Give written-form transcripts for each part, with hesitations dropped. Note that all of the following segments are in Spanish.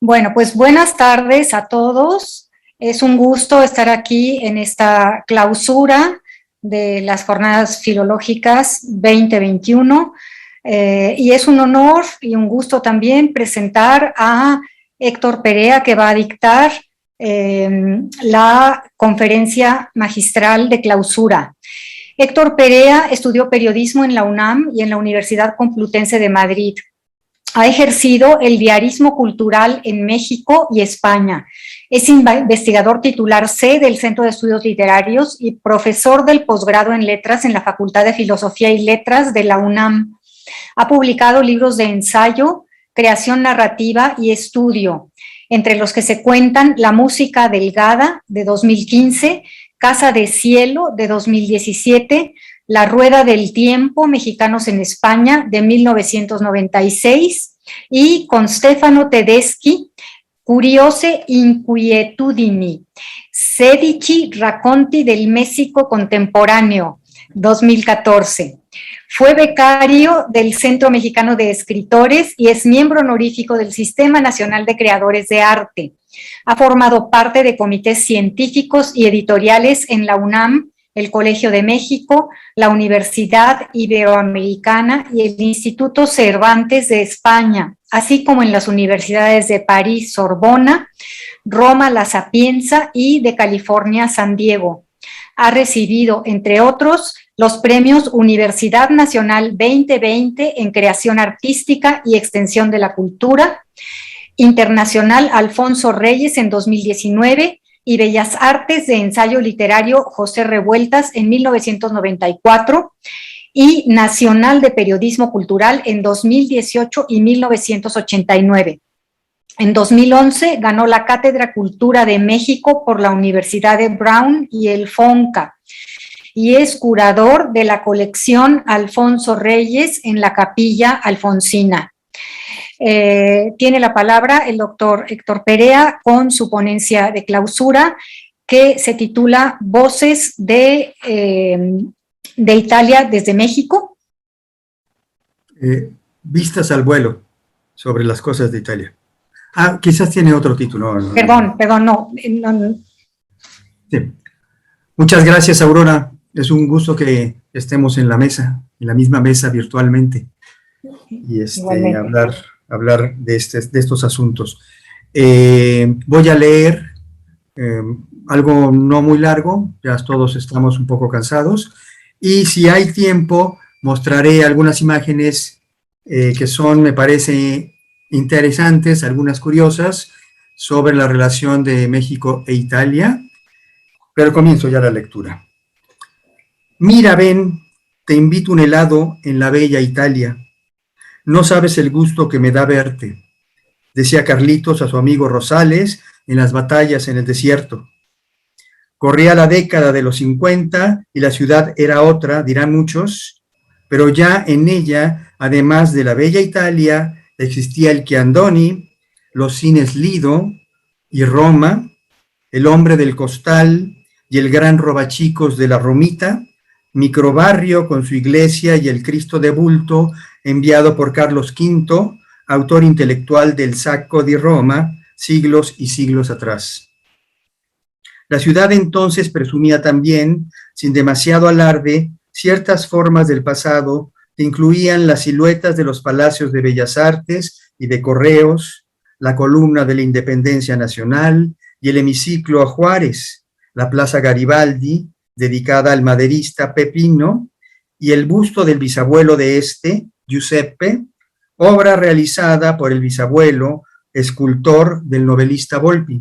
Bueno, pues buenas tardes a todos. Es un gusto estar aquí en esta clausura de las Jornadas Filológicas 2021 y es un honor y un gusto también presentar a Héctor Perea, que va a dictar la conferencia magistral de clausura. Héctor Perea estudió periodismo en la UNAM y en la Universidad Complutense de Madrid. Ha ejercido el diarismo cultural en México y España. Es investigador titular C del Centro de Estudios Literarios y profesor del posgrado en Letras en la Facultad de Filosofía y Letras de la UNAM. Ha publicado libros de ensayo, creación narrativa y estudio, entre los que se cuentan La música delgada, de 2015, Casa de Cielo, de 2017, La Rueda del Tiempo, Mexicanos en España, de 1996, y con Stefano Tedeschi, Curiose Inquietudini, 16 racconti del México contemporáneo, 2014. Fue becario del Centro Mexicano de Escritores y es miembro honorífico del Sistema Nacional de Creadores de Arte. Ha formado parte de comités científicos y editoriales en la UNAM, el Colegio de México, la Universidad Iberoamericana y el Instituto Cervantes de España, así como en las universidades de París, Sorbona, Roma, La Sapienza y de California, San Diego. Ha recibido, entre otros, los premios Universidad Nacional 2020 en Creación Artística y Extensión de la Cultura, Internacional Alfonso Reyes en 2019 y Bellas Artes de Ensayo Literario José Revueltas en 1994 y Nacional de Periodismo Cultural en 2018 y 1989. En 2011 ganó la Cátedra Cultura de México por la Universidad de Brown y el FONCA y es curador de la colección Alfonso Reyes en la Capilla Alfonsina. Tiene la palabra el doctor Héctor Perea con su ponencia de clausura que se titula Voces de Italia desde México. Vistas al vuelo sobre las cosas de Italia. Ah, quizás tiene otro título. Perdón, no. Sí. Muchas gracias, Aurora. Es un gusto que estemos en la mesa, en la misma mesa virtualmente, y hablar de estos asuntos. Voy a leer algo no muy largo, ya todos estamos un poco cansados, y si hay tiempo mostraré algunas imágenes que son, me parece, interesantes, algunas curiosas, sobre la relación de México e Italia, pero comienzo ya la lectura. Mira, ven, te invito un helado en la bella Italia. No sabes el gusto que me da verte, decía Carlitos a su amigo Rosales en las batallas en el desierto. Corría la década de los 50 y la ciudad era otra, dirán muchos, pero ya en ella, además de la bella Italia, existía el Chiandoni, los cines Lido y Roma, el hombre del costal y el gran robachicos de la Romita, microbarrio con su iglesia y el Cristo de bulto enviado por Carlos V, autor intelectual del Sacco di Roma, siglos y siglos atrás. La ciudad entonces presumía también, sin demasiado alarde, ciertas formas del pasado que incluían las siluetas de los palacios de Bellas Artes y de Correos, la columna de la Independencia Nacional y el hemiciclo a Juárez, la Plaza Garibaldi, dedicada al maderista Pepino, y el busto del bisabuelo de este, Giuseppe, obra realizada por el bisabuelo, escultor del novelista Volpi.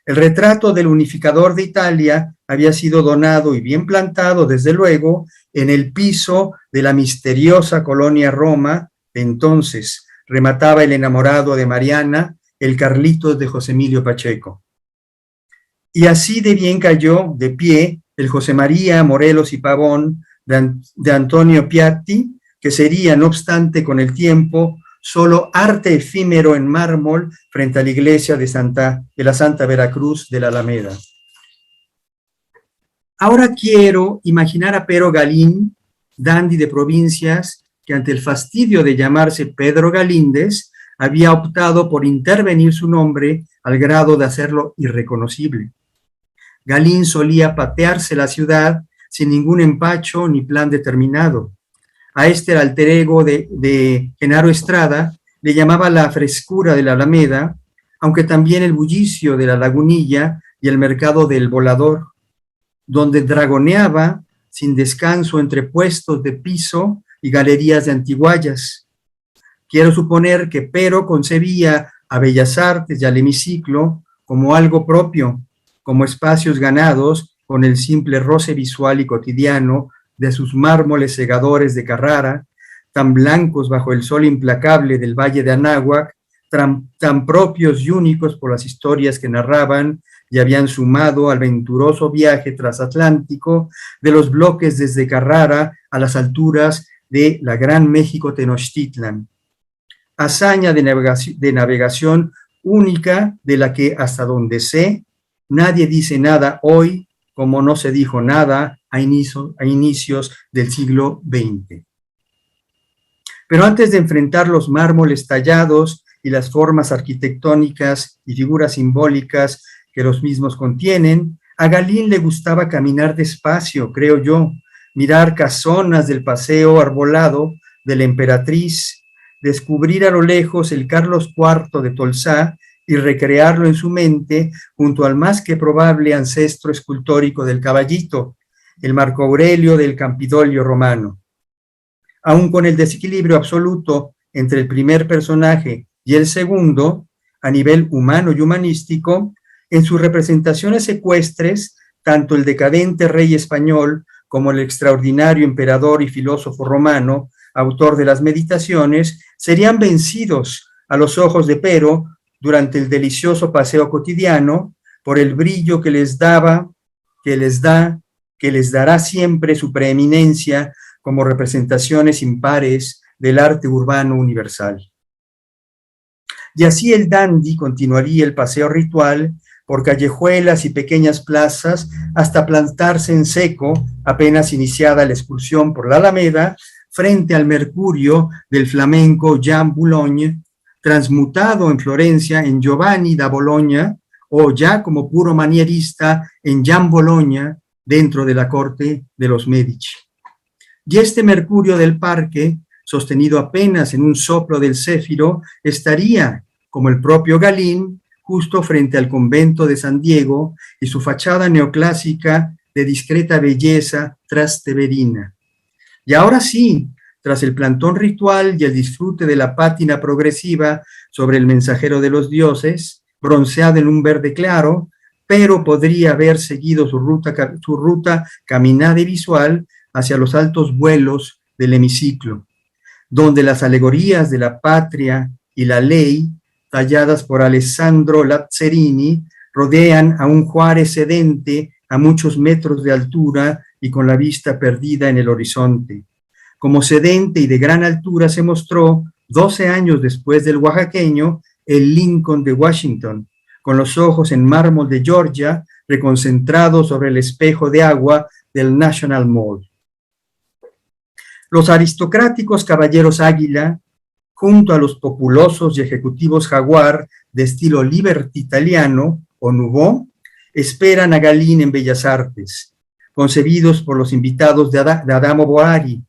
El retrato del unificador de Italia había sido donado y bien plantado, desde luego, en el piso de la misteriosa colonia Roma, de entonces remataba el enamorado de Mariana, el Carlitos de José Emilio Pacheco. Y así de bien cayó de pie el José María Morelos y Pavón de Antonio Piatti, que sería, no obstante, con el tiempo, solo arte efímero en mármol frente a la iglesia de la Santa Veracruz de la Alameda. Ahora quiero imaginar a Pero Galín, dandy de provincias, que ante el fastidio de llamarse Pedro Galíndez, había optado por intervenir su nombre al grado de hacerlo irreconocible. Galín solía patearse la ciudad sin ningún empacho ni plan determinado. A este alter ego de Genaro Estrada le llamaba la frescura de la Alameda, aunque también el bullicio de la Lagunilla y el mercado del Volador, donde dragoneaba sin descanso entre puestos de piso y galerías de antiguallas. Quiero suponer que Pero concebía a Bellas Artes y al hemiciclo como algo propio, como espacios ganados con el simple roce visual y cotidiano de sus mármoles segadores de Carrara, tan blancos bajo el sol implacable del valle de Anáhuac, tan propios y únicos por las historias que narraban y habían sumado al venturoso viaje transatlántico de los bloques desde Carrara a las alturas de la Gran México Tenochtitlan. Hazaña de navegación única de la que, hasta donde sé, nadie dice nada hoy, como no se dijo nada a inicios del siglo XX. Pero antes de enfrentar los mármoles tallados y las formas arquitectónicas y figuras simbólicas que los mismos contienen, a Galín le gustaba caminar despacio, creo yo, mirar casonas del paseo arbolado de la Emperatriz, descubrir a lo lejos el Carlos IV de Tolsá y recrearlo en su mente junto al más que probable ancestro escultórico del caballito, el Marco Aurelio del Campidoglio romano. Aun con el desequilibrio absoluto entre el primer personaje y el segundo, a nivel humano y humanístico, en sus representaciones ecuestres, tanto el decadente rey español como el extraordinario emperador y filósofo romano, autor de las Meditaciones, serían vencidos a los ojos de Pero durante el delicioso paseo cotidiano por el brillo que les daba, que les dará siempre su preeminencia como representaciones impares del arte urbano universal. Y así el dandy continuaría el paseo ritual por callejuelas y pequeñas plazas hasta plantarse en seco, apenas iniciada la excursión por la Alameda, frente al Mercurio del flamenco Jean Boulogne, transmutado en Florencia en Giovanni da Bologna, o ya como puro manierista en Gian Bologna, dentro de la corte de los Medici. Y este Mercurio del parque, sostenido apenas en un soplo del céfiro, estaría, como el propio Galín, justo frente al convento de San Diego y su fachada neoclásica de discreta belleza trasteverina. Y ahora sí, tras el plantón ritual y el disfrute de la pátina progresiva sobre el mensajero de los dioses, bronceado en un verde claro, pero podría haber seguido su ruta caminada y visual hacia los altos vuelos del hemiciclo, donde las alegorías de la patria y la ley, talladas por Alessandro Lazzarini, rodean a un Juárez sedente a muchos metros de altura y con la vista perdida en el horizonte. Como sedente y de gran altura se mostró, 12 años después del oaxaqueño, el Lincoln de Washington, con los ojos en mármol de Georgia, reconcentrados sobre el espejo de agua del National Mall. Los aristocráticos caballeros Águila, junto a los populosos y ejecutivos Jaguar de estilo Liberty italiano o Nouveau, esperan a Galín en Bellas Artes, concebidos por los invitados de Adamo Boari,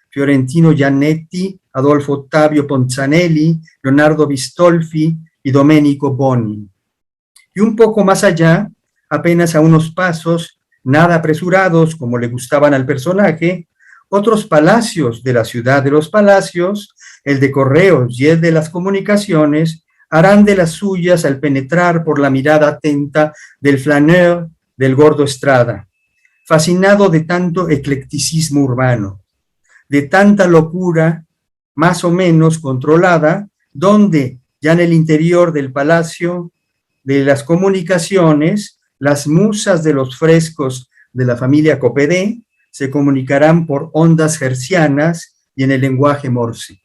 Fiorentino Giannetti, Adolfo Ottavio Ponzanelli, Leonardo Bistolfi y Domenico Boni. Y un poco más allá, apenas a unos pasos, nada apresurados como le gustaban al personaje, otros palacios de la ciudad de los palacios, el de Correos y el de las Comunicaciones, harán de las suyas al penetrar por la mirada atenta del flaneur del gordo Estrada, fascinado de tanto eclecticismo urbano, de tanta locura más o menos controlada, donde ya en el interior del Palacio de las Comunicaciones, las musas de los frescos de la familia Copedé se comunicarán por ondas hertzianas y en el lenguaje Morse.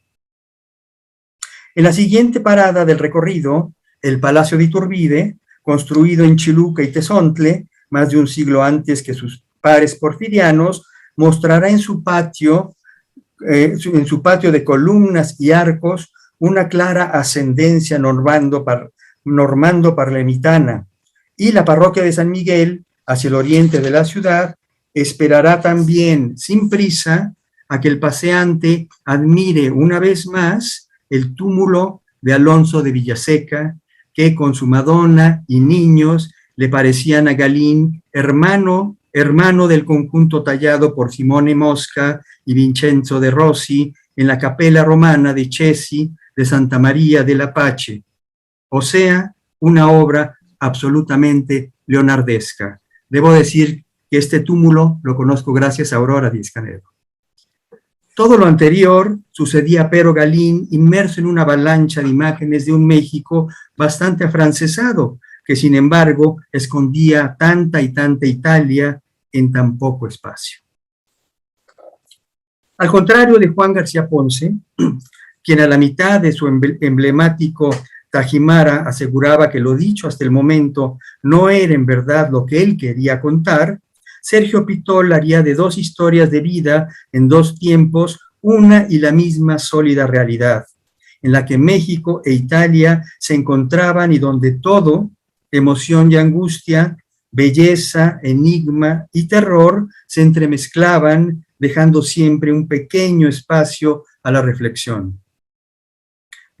En la siguiente parada del recorrido, el Palacio de Iturbide, construido en Chiluca y Tezontle, más de un siglo antes que sus pares porfirianos, mostrará en su patio de columnas y arcos una clara ascendencia normando-parlamitana, y la parroquia de San Miguel, hacia el oriente de la ciudad, esperará también, sin prisa, a que el paseante admire una vez más el túmulo de Alonso de Villaseca, que con su Madonna y niños le parecían a Galín hermano del conjunto tallado por Simone Mosca y Vincenzo de Rossi en la capella romana de Cesi de Santa María della Pace, o sea, una obra absolutamente leonardesca. Debo decir que este túmulo lo conozco gracias a Aurora Díez-Canedo. Todo lo anterior sucedía a Pero Galín inmerso en una avalancha de imágenes de un México bastante afrancesado, que sin embargo escondía tanta y tanta Italia en tan poco espacio. Al contrario de Juan García Ponce, quien a la mitad de su emblemático Tajimara aseguraba que lo dicho hasta el momento no era en verdad lo que él quería contar, Sergio Pitol haría de dos historias de vida en dos tiempos una y la misma sólida realidad, en la que México e Italia se encontraban y donde todo, emoción y angustia, belleza, enigma y terror se entremezclaban, dejando siempre un pequeño espacio a la reflexión.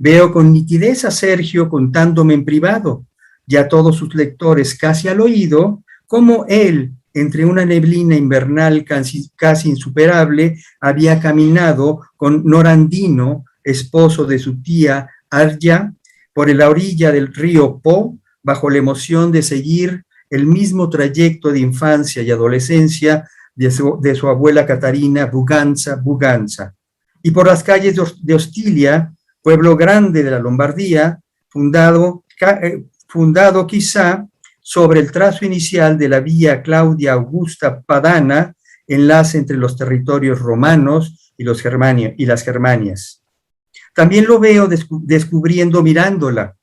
Veo con nitidez a Sergio contándome en privado, y a todos sus lectores casi al oído, cómo él, entre una neblina invernal casi insuperable, había caminado con Norandino, esposo de su tía Arya, por la orilla del río Po, bajo la emoción de seguir el mismo trayecto de infancia y adolescencia de su abuela Catarina Buganza, y por las calles de Ostilia, pueblo grande de la Lombardía, fundado quizá sobre el trazo inicial de la vía Claudia Augusta Padana, enlace entre los territorios romanos y las Germanias. También lo veo descubriendo Mirándola,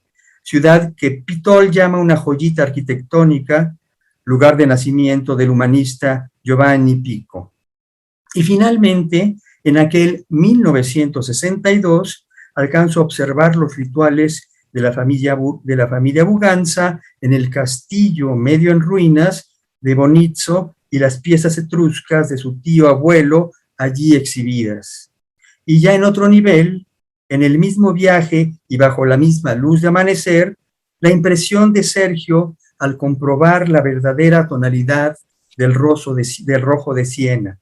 ciudad que Pitol llama una joyita arquitectónica, lugar de nacimiento del humanista Giovanni Pico. Y finalmente, en aquel 1962, alcanzo a observar los rituales de la familia Buganza en el castillo medio en ruinas de Bonizzo y las piezas etruscas de su tío abuelo allí exhibidas. Y ya en otro nivel, en el mismo viaje y bajo la misma luz de amanecer, la impresión de Sergio al comprobar la verdadera tonalidad del rojo de Siena,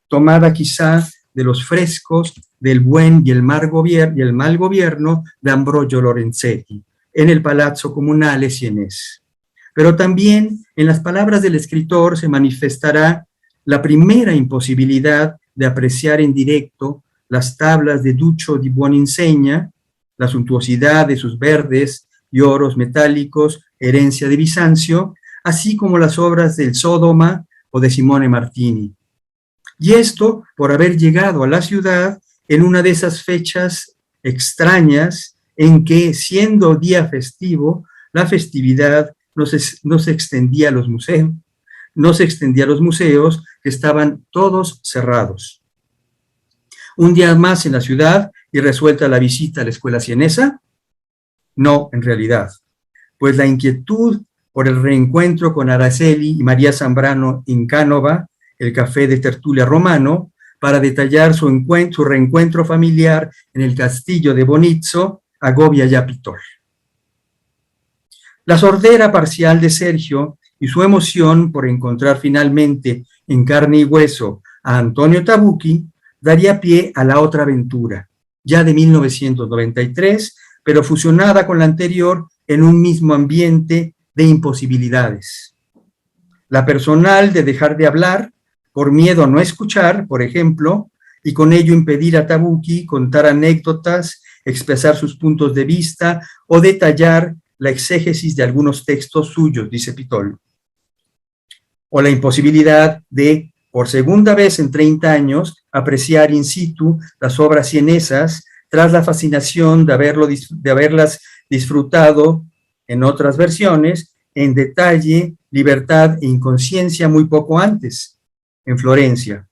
tomada quizá de los frescos del buen y el mal gobierno de Ambrogio Lorenzetti en el Palazzo Comunale sienés. Pero también en las palabras del escritor se manifestará la primera imposibilidad de apreciar en directo las tablas de Duccio di Buoninsegna, la suntuosidad de sus verdes y oros metálicos, herencia de Bizancio, así como las obras del Sodoma o de Simone Martini. Y esto por haber llegado a la ciudad en una de esas fechas extrañas en que, siendo día festivo, la festividad no se extendía a los museos, que estaban todos cerrados. Un día más en la ciudad y resuelta la visita a la escuela sienesa. No, en realidad, pues la inquietud por el reencuentro con Araceli y María Zambrano en Cánova, el café de tertulia romano, para detallar su reencuentro familiar en el castillo de Bonizzo, agobia ya Pitol. La sordera parcial de Sergio y su emoción por encontrar finalmente en carne y hueso a Antonio Tabucchi daría pie a la otra aventura, ya de 1993, pero fusionada con la anterior en un mismo ambiente de imposibilidades. La personal de dejar de hablar, por miedo a no escuchar, por ejemplo, y con ello impedir a Tabucchi contar anécdotas, expresar sus puntos de vista o detallar la exégesis de algunos textos suyos, dice Pitol. O la imposibilidad de, por segunda vez en 30 años, apreciar in situ las obras sienesas tras la fascinación de haberlas disfrutado en otras versiones, en detalle, libertad e inconsciencia muy poco antes, en Florencia.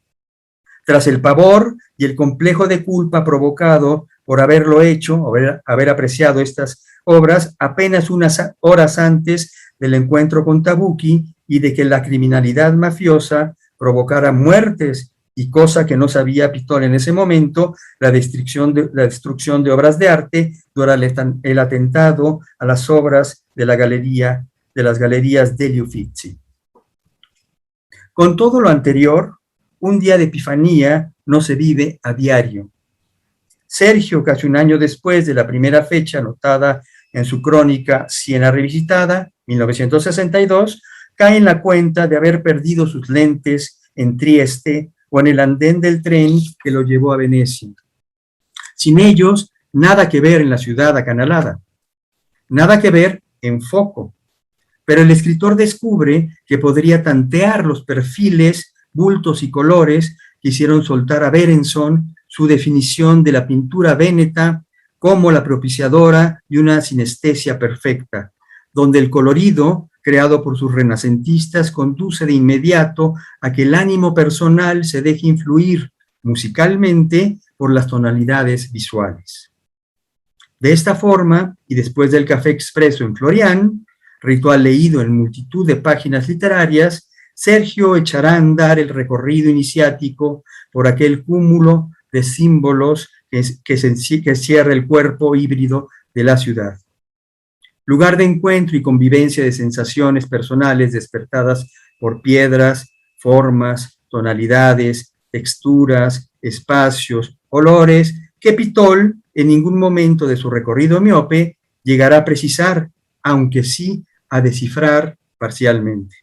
Tras el pavor y el complejo de culpa provocado por haberlo hecho, haber apreciado estas obras apenas unas horas antes del encuentro con Tabucchi y de que la criminalidad mafiosa provocara muertes y, cosa que no sabía Pitol en ese momento, la destrucción de obras de arte durante el atentado a las obras de las galerías degli Uffizi. Con todo lo anterior, un día de epifanía no se vive a diario. Sergio, casi un año después de la primera fecha anotada en su crónica Siena Revisitada, 1962, cae en la cuenta de haber perdido sus lentes en Trieste o en el andén del tren que lo llevó a Venecia. Sin ellos, nada que ver en la ciudad acanalada, nada que ver en foco. Pero el escritor descubre que podría tantear los perfiles, bultos y colores que hicieron soltar a Berenson su definición de la pintura véneta como la propiciadora de una sinestesia perfecta, donde el colorido, creado por sus renacentistas, conduce de inmediato a que el ánimo personal se deje influir musicalmente por las tonalidades visuales. De esta forma, y después del café expreso en Florian, ritual leído en multitud de páginas literarias, Sergio echará a andar el recorrido iniciático por aquel cúmulo de símbolos que cierra el cuerpo híbrido de la ciudad. Lugar de encuentro y convivencia de sensaciones personales despertadas por piedras, formas, tonalidades, texturas, espacios, olores, que Pitol en ningún momento de su recorrido miope llegará a precisar, aunque sí a descifrar parcialmente.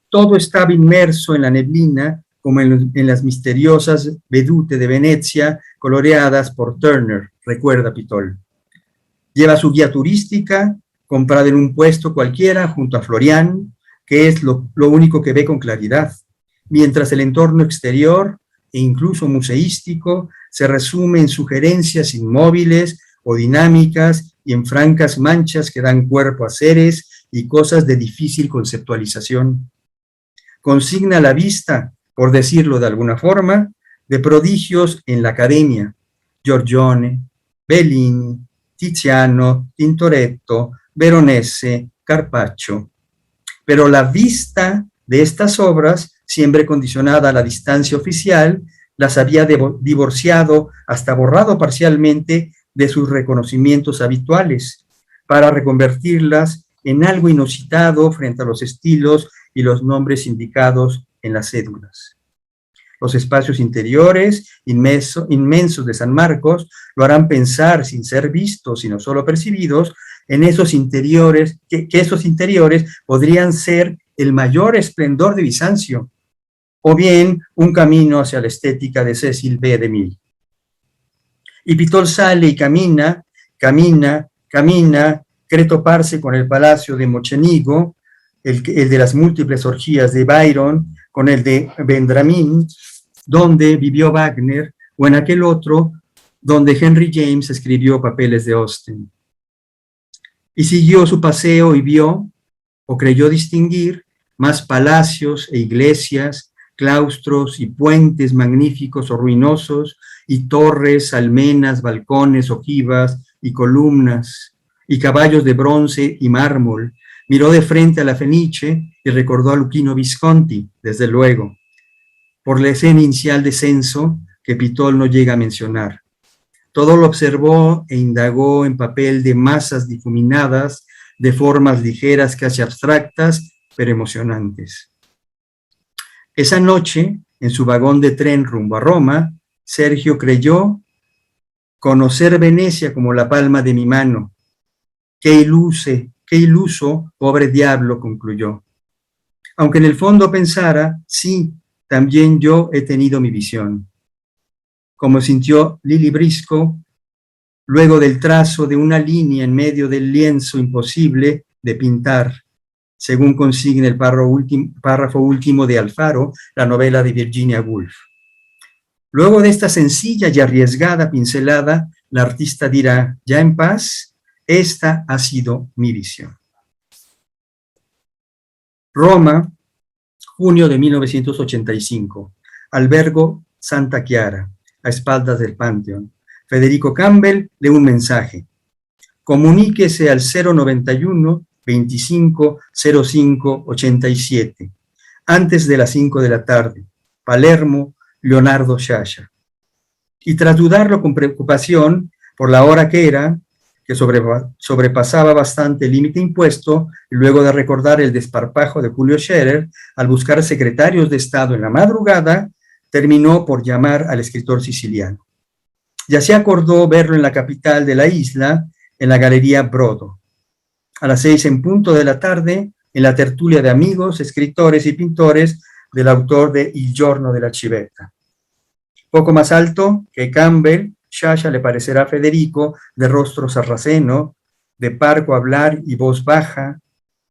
Todo estaba inmerso en la neblina, como en las misteriosas vedute de Venecia, coloreadas por Turner, recuerda Pitol. Lleva su guía turística, comprada en un puesto cualquiera junto a Florian, que es lo único que ve con claridad, mientras el entorno exterior e incluso museístico se resume en sugerencias inmóviles o dinámicas y en francas manchas que dan cuerpo a seres y cosas de difícil conceptualización. Consigna a la vista, por decirlo de alguna forma, de prodigios en la academia: Giorgione, Bellini, Tiziano, Tintoretto, Veronese, Carpaccio. Pero la vista de estas obras, siempre condicionada a la distancia oficial, las había divorciado, hasta borrado parcialmente, de sus reconocimientos habituales, para reconvertirlas en algo inusitado frente a los estilos y los nombres indicados en las cédulas. Los espacios interiores inmensos de San Marcos lo harán pensar, sin ser vistos, sino solo percibidos, en esos interiores, que esos interiores podrían ser el mayor esplendor de Bizancio, o bien un camino hacia la estética de Cecil B. DeMille. Y Pitol sale y camina, cree toparse con el palacio de Mocenigo, el de las múltiples orgías de Byron, con el de Vendramin, donde vivió Wagner, o en aquel otro, donde Henry James escribió Papeles de Austen. Y siguió su paseo y vio, o creyó distinguir, más palacios e iglesias, claustros y puentes magníficos o ruinosos, y torres, almenas, balcones, ojivas y columnas, y caballos de bronce y mármol. Miró de frente a la Fenice y recordó a Luchino Visconti, desde luego, por la escena inicial de censo que Pitol no llega a mencionar. Todo lo observó e indagó en papel de masas difuminadas, de formas ligeras, casi abstractas, pero emocionantes. Esa noche, en su vagón de tren rumbo a Roma, Sergio creyó conocer Venecia como la palma de mi mano. Qué iluso, pobre diablo, concluyó. Aunque en el fondo pensara, sí, también yo he tenido mi visión. Como sintió Lili Briscoe, luego del trazo de una línea en medio del lienzo imposible de pintar, según consigna el párrafo último de Alfaro, la novela de Virginia Woolf. Luego de esta sencilla y arriesgada pincelada, la artista dirá, ya en paz, esta ha sido mi visión. Roma, junio de 1985. Albergo Santa Chiara, a espaldas del Pantheon. Federico Campbell lee un mensaje. Comuníquese al 091 25 05 87, antes de las 5 de la tarde. Palermo, Leonardo Sciascia. Y tras dudarlo con preocupación por la hora que era, que sobrepasaba bastante el límite impuesto, y luego de recordar el desparpajo de Julio Scherer al buscar secretarios de Estado en la madrugada, terminó por llamar al escritor siciliano. Ya se acordó verlo en la capital de la isla, en la Galería Brodo. A las 6 en punto de la tarde, en la tertulia de amigos, escritores y pintores del autor de Il giorno della civetta. Poco más alto que Campbell, Sciascia le parecerá a Federico de rostro sarraceno, de parco hablar y voz baja,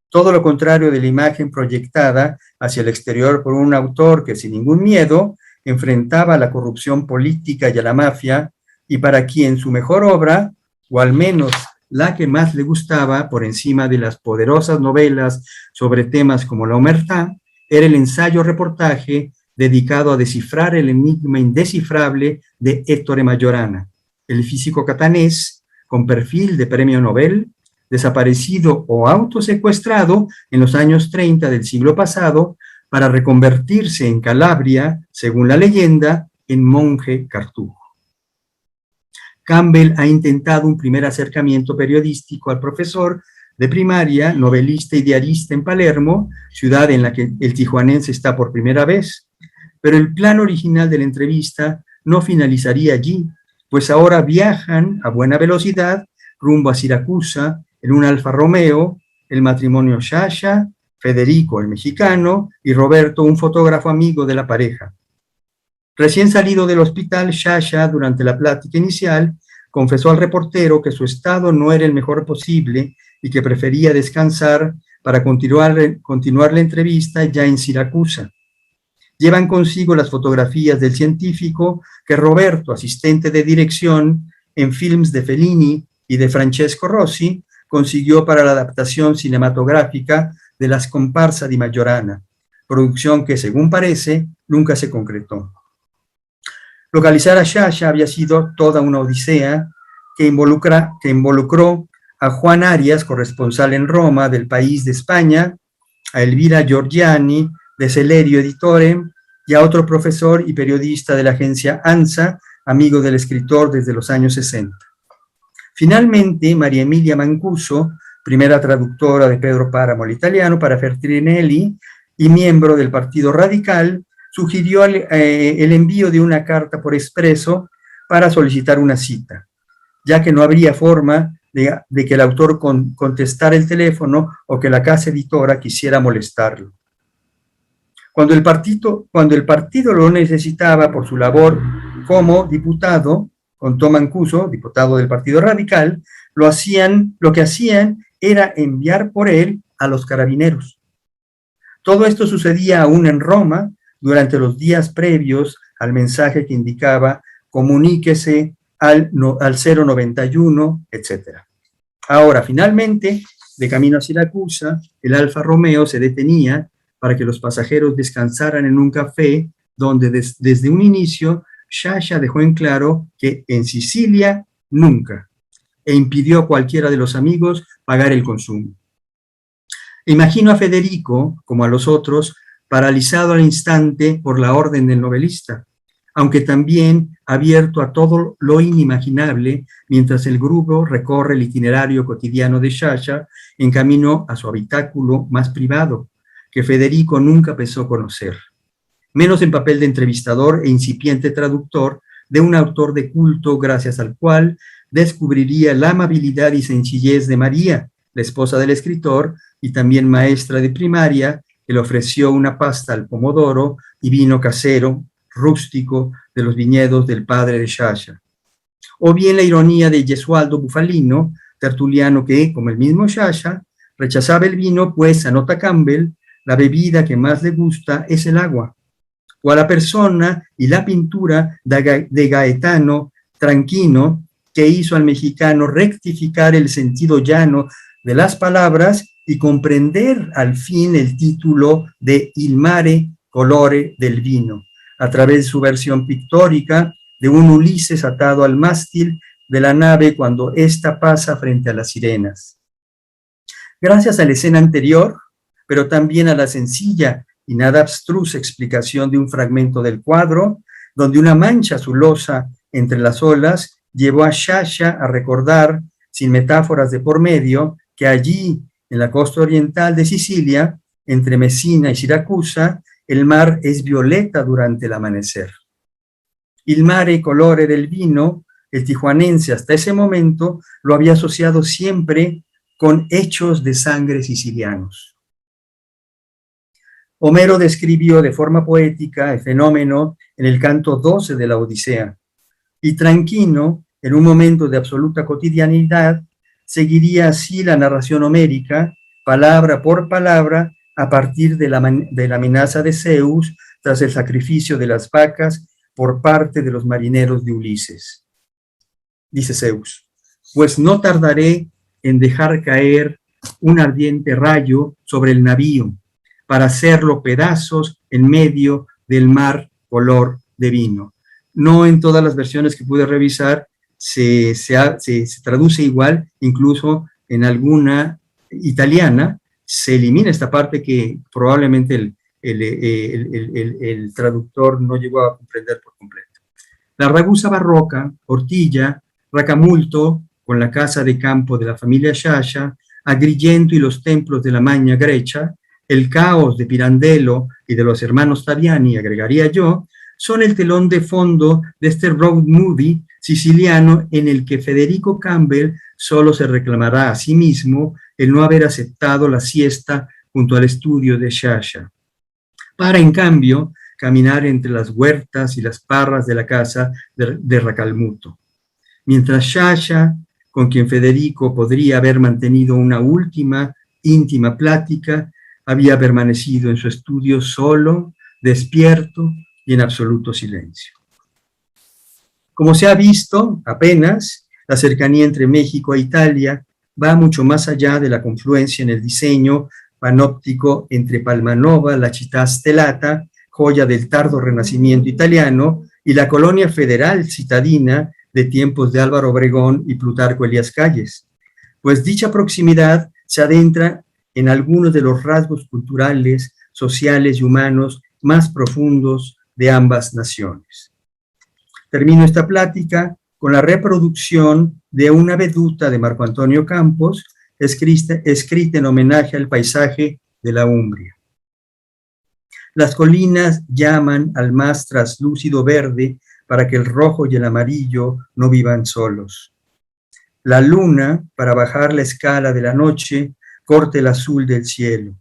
todo lo contrario de la imagen proyectada hacia el exterior por un autor que sin ningún miedo enfrentaba a la corrupción política y a la mafia, y para quien su mejor obra, o al menos la que más le gustaba por encima de las poderosas novelas sobre temas como la omertá, era el ensayo-reportaje dedicado a descifrar el enigma indescifrable de Ettore Majorana, el físico catanés con perfil de premio Nobel, desaparecido o autosecuestrado en los años 30 del siglo pasado para reconvertirse en Calabria, según la leyenda, en monje cartujo. Campbell ha intentado un primer acercamiento periodístico al profesor de primaria, novelista y diarista en Palermo, ciudad en la que el tijuanense está por primera vez, pero el plan original de la entrevista no finalizaría allí, pues ahora viajan a buena velocidad rumbo a Siracusa en un Alfa Romeo, el matrimonio Sciascia, Federico, el mexicano, y Roberto, un fotógrafo amigo de la pareja. Recién salido del hospital, Sciascia, durante la plática inicial, confesó al reportero que su estado no era el mejor posible y que prefería descansar para continuar la entrevista ya en Siracusa. Llevan consigo las fotografías del científico que Roberto, asistente de dirección en films de Fellini y de Francesco Rossi, consiguió para la adaptación cinematográfica de Las Comparsa di Majorana, producción que, según parece, nunca se concretó. Localizar a Sciascia había sido toda una odisea que involucró a Juan Arias, corresponsal en Roma del País de España, a Elvira Giorgiani, de Celerio Editore, y a otro profesor y periodista de la agencia ANSA, amigo del escritor desde los años 60. Finalmente, María Emilia Mancuso, primera traductora de Pedro Páramo al italiano para Feltrinelli y miembro del Partido Radical, sugirió el envío de una carta por expreso para solicitar una cita, ya que no habría forma de que el autor contestara el teléfono o que la casa editora quisiera molestarlo. Cuando el partido lo necesitaba por su labor como diputado, contó Mancuso, diputado del Partido Radical, lo que hacían era enviar por él a los carabineros. Todo esto sucedía aún en Roma, durante los días previos al mensaje que indicaba comuníquese al 091, etc. Ahora, finalmente, de camino a Siracusa, el Alfa Romeo se detenía para que los pasajeros descansaran en un café donde desde un inicio Sciascia dejó en claro que en Sicilia nunca, e impidió a cualquiera de los amigos pagar el consumo. Imagino a Federico, como a los otros, paralizado al instante por la orden del novelista, aunque también abierto a todo lo inimaginable mientras el grupo recorre el itinerario cotidiano de Sciascia en camino a su habitáculo más privado, que Federico nunca pensó conocer, menos en papel de entrevistador e incipiente traductor de un autor de culto gracias al cual descubriría la amabilidad y sencillez de María, la esposa del escritor y también maestra de primaria, que le ofreció una pasta al pomodoro y vino casero, rústico, de los viñedos del padre de Sciascia. O bien la ironía de Gesualdo Bufalino, tertuliano que, como el mismo Sciascia, rechazaba el vino, pues, anota Campbell, la bebida que más le gusta es el agua. O a la persona y la pintura de Gaetano Tranquino, que hizo al mexicano rectificar el sentido llano de las palabras y comprender al fin el título de Il mare colore del vino, a través de su versión pictórica de un Ulises atado al mástil de la nave cuando ésta pasa frente a las sirenas. Gracias a la escena anterior, pero también a la sencilla y nada abstrusa explicación de un fragmento del cuadro, donde una mancha azulosa entre las olas llevó a Sciascia a recordar, sin metáforas de por medio, que allí, en la costa oriental de Sicilia, entre Messina y Siracusa, el mar es violeta durante el amanecer. Il mare colore del vino, el tijuanense hasta ese momento lo había asociado siempre con hechos de sangre sicilianos. Homero describió de forma poética el fenómeno en el canto 12 de la Odisea, y Tranquino, en un momento de absoluta cotidianidad, seguiría así la narración homérica, palabra por palabra, a partir de la amenaza de Zeus tras el sacrificio de las vacas por parte de los marineros de Ulises. Dice Zeus: pues no tardaré en dejar caer un ardiente rayo sobre el navío, para hacerlo pedazos en medio del mar color de vino. No en todas las versiones que pude revisar se traduce igual, incluso en alguna italiana se elimina esta parte que probablemente el traductor no llegó a comprender por completo. La ragusa barroca, Ortilla, Racamulto, con la casa de campo de la familia Sciascia, Agrigento y los templos de la Magna Grecia, el caos de Pirandello y de los hermanos Taviani, agregaría yo, son el telón de fondo de este road movie siciliano en el que Federico Campbell solo se reclamará a sí mismo el no haber aceptado la siesta junto al estudio de Sciascia, para en cambio caminar entre las huertas y las parras de la casa de Racalmuto. Mientras Sciascia, con quien Federico podría haber mantenido una última íntima plática, había permanecido en su estudio solo, despierto y en absoluto silencio. Como se ha visto apenas, la cercanía entre México e Italia va mucho más allá de la confluencia en el diseño panóptico entre Palmanova, la città stellata, joya del tardo renacimiento italiano, y la colonia federal citadina de tiempos de Álvaro Obregón y Plutarco Elías Calles, pues dicha proximidad se adentra en algunos de los rasgos culturales, sociales y humanos más profundos de ambas naciones. Termino esta plática con la reproducción de una veduta de Marco Antonio Campos, escrita en homenaje al paisaje de la Umbria. Las colinas llaman al más traslúcido verde para que el rojo y el amarillo no vivan solos. La luna, para bajar la escala de la noche, corte el azul del cielo.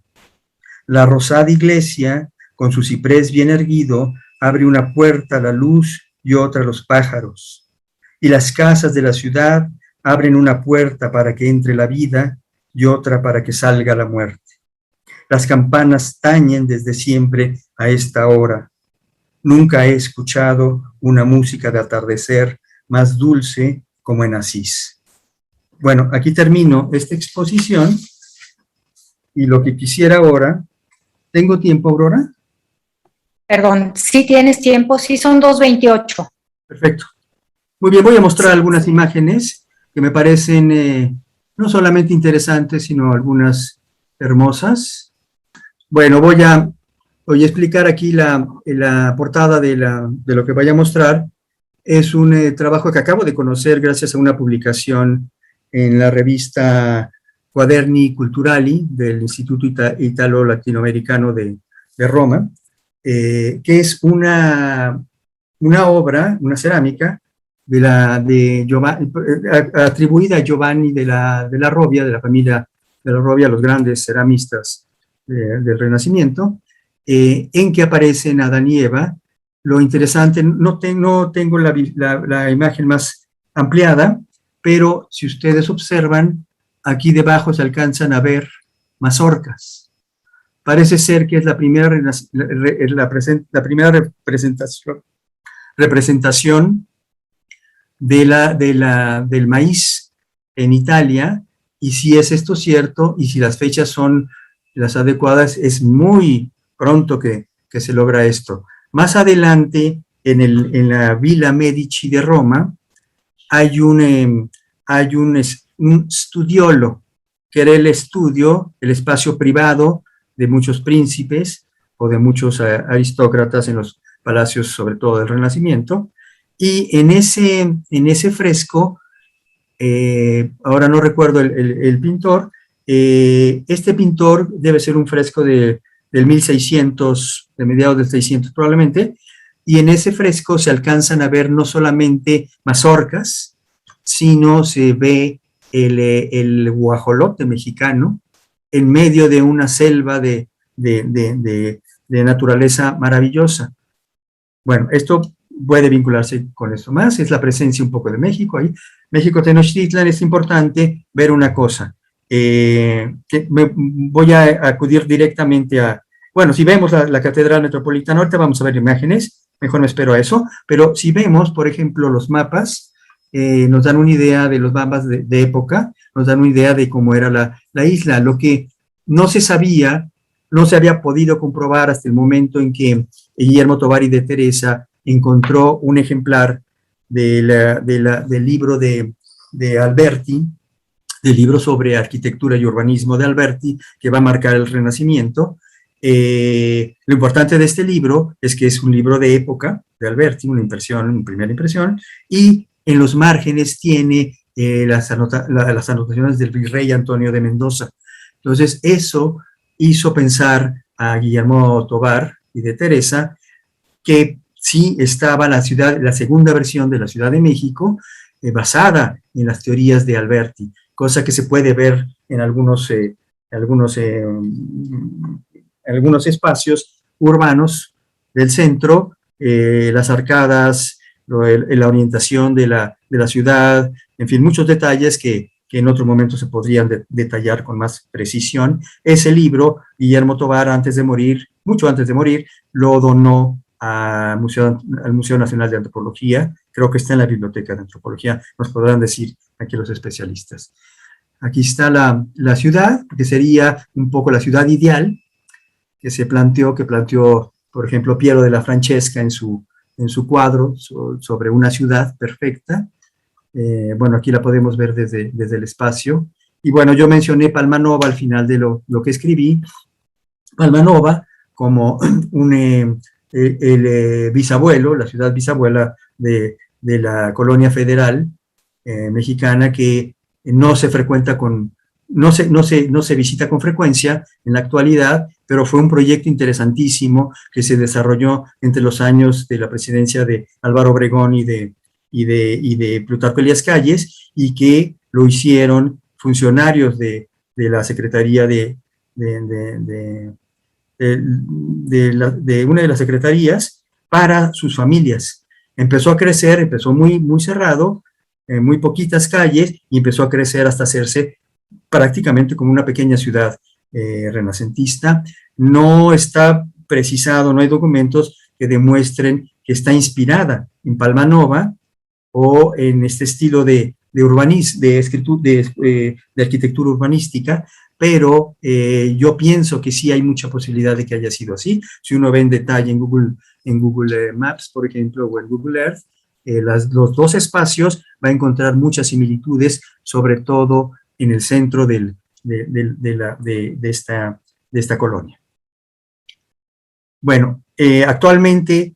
La rosada iglesia, con su ciprés bien erguido, abre una puerta a la luz y otra a los pájaros. Y las casas de la ciudad abren una puerta para que entre la vida y otra para que salga la muerte. Las campanas tañen desde siempre a esta hora. Nunca he escuchado una música de atardecer más dulce como en Asís. Bueno, aquí termino esta exposición y lo que quisiera ahora... ¿Tengo tiempo, Aurora? Perdón, sí tienes tiempo, sí son 2:28. Perfecto. Muy bien, voy a mostrar algunas imágenes que me parecen no solamente interesantes, sino algunas hermosas. Bueno, voy a explicar aquí la portada de lo que voy a mostrar. Es un trabajo que acabo de conocer gracias a una publicación en la revista Quaderni Culturali del Instituto Italo-Latinoamericano de Roma, que es una obra, una cerámica, atribuida a Giovanni de la Robbia, de la familia de la Robbia, los grandes ceramistas del Renacimiento, en que aparecen Adán y Eva. Lo interesante, no tengo la imagen más ampliada, pero si ustedes observan, aquí debajo se alcanzan a ver mazorcas. Parece ser que es la primera representación del maíz en Italia, y si es esto cierto, y si las fechas son las adecuadas, es muy pronto que se logra esto. Más adelante, en la Villa Medici de Roma, hay un studiolo, que era el estudio, el espacio privado de muchos príncipes o de muchos aristócratas en los palacios, sobre todo del Renacimiento, y en ese fresco, ahora no recuerdo el pintor, este pintor debe ser un fresco del 1600, de mediados del 600 probablemente, y en ese fresco se alcanzan a ver no solamente mazorcas, sino se ve el guajolote mexicano en medio de una selva de naturaleza maravillosa. Bueno, esto puede vincularse con esto más, es la presencia un poco de México ahí. México Tenochtitlan, es importante ver una cosa, voy a acudir directamente a, bueno, si vemos la Catedral Metropolitana, ahorita vamos a ver imágenes, mejor me espero a eso, pero si vemos, por ejemplo, los mapas, nos dan una idea de los mapas de época, nos dan una idea de cómo era la isla. Lo que no se sabía, no se había podido comprobar hasta el momento en que Guillermo Tovar y de Teresa encontró un ejemplar del libro de Alberti, del libro sobre arquitectura y urbanismo de Alberti, que va a marcar el Renacimiento. Lo importante de este libro es que es un libro de época de Alberti, una primera impresión, y en los márgenes tiene las anotaciones del virrey Antonio de Mendoza. Entonces, eso hizo pensar a Guillermo Tovar y de Teresa que sí estaba la segunda versión de la Ciudad de México, basada en las teorías de Alberti, cosa que se puede ver en algunos espacios urbanos del centro, las arcadas, la orientación de la ciudad, en fin, muchos detalles que en otro momento se podrían detallar con más precisión. Ese libro, Guillermo Tovar, mucho antes de morir, lo donó al Museo Nacional de Antropología, creo que está en la Biblioteca de Antropología, nos podrán decir aquí los especialistas. Aquí está la ciudad, que sería un poco la ciudad ideal, que planteó, por ejemplo, Piero de la Francesca en su cuadro sobre una ciudad perfecta. Bueno, aquí la podemos ver desde el espacio. Y bueno, yo mencioné Palmanova al final de lo que escribí. Palmanova como el bisabuelo, la ciudad bisabuela de la colonia federal mexicana, que no se visita con frecuencia en la actualidad, pero fue un proyecto interesantísimo que se desarrolló entre los años de la presidencia de Álvaro Obregón y de Plutarco Elías Calles, y que lo hicieron funcionarios de la Secretaría de una de las secretarías para sus familias. Empezó a crecer, empezó muy, muy cerrado, muy poquitas calles, y empezó a crecer hasta hacerse prácticamente como una pequeña ciudad renacentista. No está precisado, no hay documentos que demuestren que está inspirada en Palmanova o en este estilo de arquitectura urbanística, pero yo pienso que sí hay mucha posibilidad de que haya sido así. Si uno ve en detalle en Google Maps, por ejemplo, o en Google Earth, los dos espacios va a encontrar muchas similitudes, sobre todo en el centro de esta colonia. Bueno, actualmente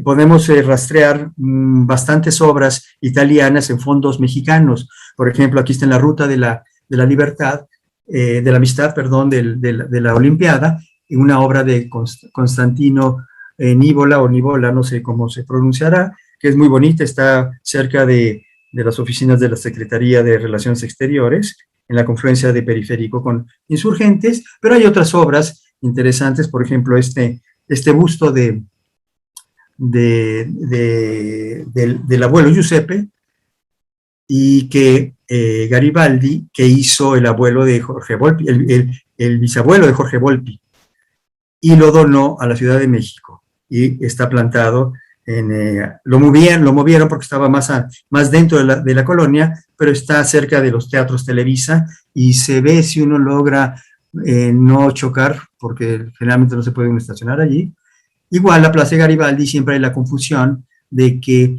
podemos rastrear bastantes obras italianas en fondos mexicanos. Por ejemplo, aquí está en la Ruta de la Libertad, de la Amistad, perdón, de la Olimpiada, una obra de Constantino Nivola, o Nivola, no sé cómo se pronunciará, que es muy bonita, está cerca de las oficinas de la Secretaría de Relaciones Exteriores, en la confluencia de Periférico con Insurgentes, pero hay otras obras interesantes, por ejemplo, este busto del abuelo Giuseppe, y que Garibaldi, que hizo el abuelo de Jorge Volpi, el bisabuelo de Jorge Volpi, y lo donó a la Ciudad de México, y está plantado lo movieron porque estaba más dentro de la colonia, pero está cerca de los teatros Televisa, y se ve, si uno logra no chocar, porque generalmente no se puede uno estacionar allí. Igual la Plaza de Garibaldi, siempre hay la confusión de que